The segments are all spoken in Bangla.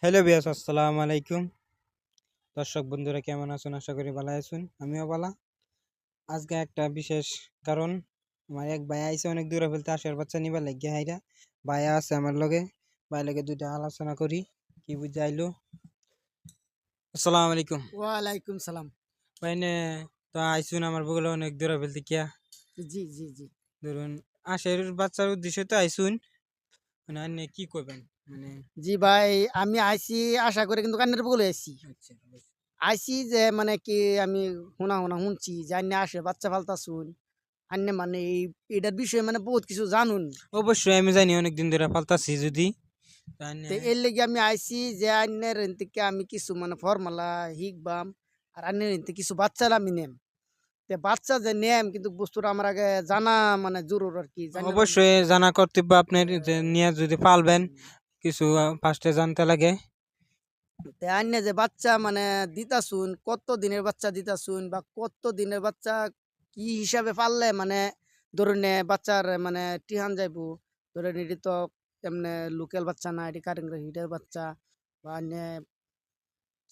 হ্যালো বিয়াস, আসসালামু আলাইকুম। দর্শক বন্ধুরা কেমন আছেন? আশা করি ভালো আছেন। আমিও ভালো। আজকে একটা বিশেষ কারণ, আমার এক ভাই আইছে অনেক দূরে ফেলতে আসার বাচ্চা নিবার লাগিয়া হাইরা। ভাইয়া আছে আমার লগে, ভাই লগে দুইটা আলোচনা করি কি বুঝে আইলো। আসসালামু আলাইকুম। ওয়ালাইকুম সালাম। ভাই নে তো আইসুন আমার বগুলো অনেক দূরে ফেলতে কিয়া জি, জি, জি। ধরুন আশের বাচ্চার উদ্দেশ্যে তো আইসুন, মানে আপনি কি করবেন মানে? জি ভাই, আমি আইছি আশা করে কিন্তু কান্নের বগলে আইছি। আচ্ছা, আইছি যে মানে কি আমি শুনছি যে আইন্নে আসে বাচ্চা ফালতাছুন। আইন্নে মানে এটার বিষয়ে মানে বহুত কিছু জানুন। অবশ্যই আমি জানি অনেকদিন ধরে ফালতাছি যদি তাহলে। তো এর লেগে আমি আইছি যে আইন্নের থেকে আমি কিছু মানে ফর্মুলা শিখবাম। আর আইন্নের কিছু বাচ্চার আমি নেম। তে বাচ্চা যে নেম কিন্তু বস্তুটা আমার আগে জানা মানে জরুর আরকি। জাইনা লইলে অবশ্যই জানা কর্তব্য আপনার, যে নিয়ে যদি পালবেন কিছু ফার্স্টে জানতে লাগে। তে আইন্নে যে বাচ্চা মানে দিতাছুন, কত দিনের বাচ্চা দিতাছুন বা কত দিনের বাচ্চা কি হিসাবে পাললে মানে ধরুন বাচ্চার মানে টিহান যাইবো। ধরেন এটি তো এমনে লোকাল বাচ্চা না, এটি কারেন্ট হিটের বাচ্চা বা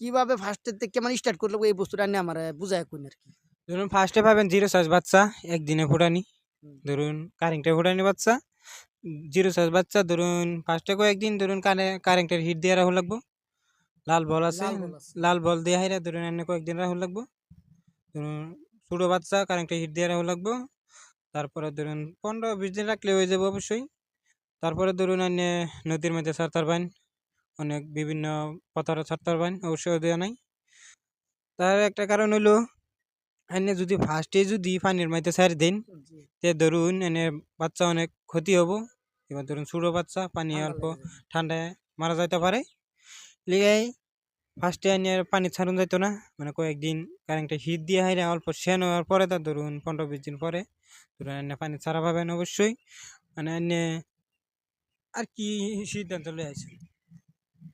কিভাবে ফার্স্টের থেকে মানে স্টার্ট করলে এই বস্তুটা নিয়ে আমার বুঝায় কোন আরকি। ধরুন ফার্স্টে পাবেন জিরো সাইজ বাচ্চা, একদিনে ফুটানি। হুম। ধরুন কারেন্টে ফুটানি বাচ্চা, জিরো সাইজ বাচ্চা ধরুন ফার্স্টে কয়েকদিন ধরুন কারেন্টের হিট দিয়ে রাখা লাগবো। লাল বল আছে, লাল বল আছে। লাল বল দিয়ে হাইরা ধরুন এনে কয়েকদিন রাখা লাগবো। ধরুন ছোটো বাচ্চা কারেন্টের হিট দিয়ে রাখা লাগবো। তারপরে ধরুন 15-20 দিন রাখলে হয়ে যাবে অবশ্যই। তারপরে ধরুন এনে নদীর মধ্যে ছাড়তে পারবেন, অনেক বিভিন্ন পথারে ছাড়তে পারবেন, অবশ্যই দেওয়া নাই। তার একটা কারণ হইলো এনে যদি ফার্স্টে যদি পানির মধ্যে ছেড়ে দেন, জি, তে ধরুন এনে বাচ্চা অনেক ক্ষতি হবো। এবার ধরুন ছোটো বাচ্চা পানি ঠান্ডা অল্প লেগে যাবে। ঠান্ডায় মারা যাইতে পারে। লিগাই ফার্স্টে এনে পানি ছাড়ুন যাইতো না, মানে কয়েকদিন কারেন্টে হিট দিয়ে হাইরে অল্প সেন হওয়ার পরে তা ধরুন 15-20 দিন পরে ধরুন এনে পানি ছাড়া পাবেন অবশ্যই। মানে এনে আর কি সিদ্ধান্ত লয়ে আইছেন?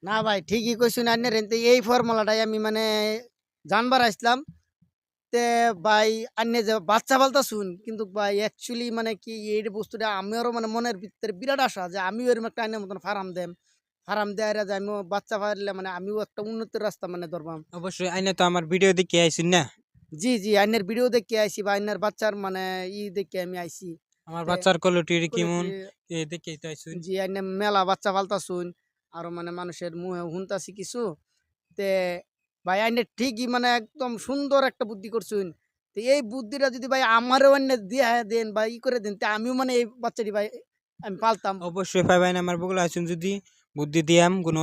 না ভাই ঠিকই কইছুন আইনের এই ফর্মুলাটাই আমি মানে জানবার আসলাম। তে ভাই আন্যে যে বাচ্চা পালতাছুন কিন্তু ভাই অ্যাকচুয়ালি মানে কি এই বস্তুটা আমিরও মানে মনের ভিতরে বিরাট আশা যে আমিও এরকম একটা আইনের মতন ফার্ম দেম। ফার্ম দেয়াইরা যে আমিও বাচ্চা পাইলে মানে আমিও একটা উন্নতির রাস্তা মানে ধরবাম। অবশ্যই আইনে তো আমার ভিডিও দেখে আইছেন না? জি, জি, আইনের ভিডিও দেখে আইছি বা আইনের বাচ্চার মানে দেখে আমি আইছি। আমার তে বাচ্চার কোয়ালিটি কেমন কোয়ালিটি এ দেখেই তো আইছেন। জি, আইনে মেলা বাচ্চা পালতাছুন। আরো মানে মানুষের মুহে শুনতাছি কিছু। তে ভাই আইনে ঠিকই মানে একদম সুন্দর একটা বুদ্ধি করছুন। তো এই বুদ্ধিটা যদি ভাই আমারও আইনে দিয়া দেন বা করে দেন তে আমিও মানে এই বাচ্চাটি ভাই আমি পালতাম। অবশ্যই পাইবেন আমার বগুলো আইছেন যদি বুদ্ধি দিয়াম কোনো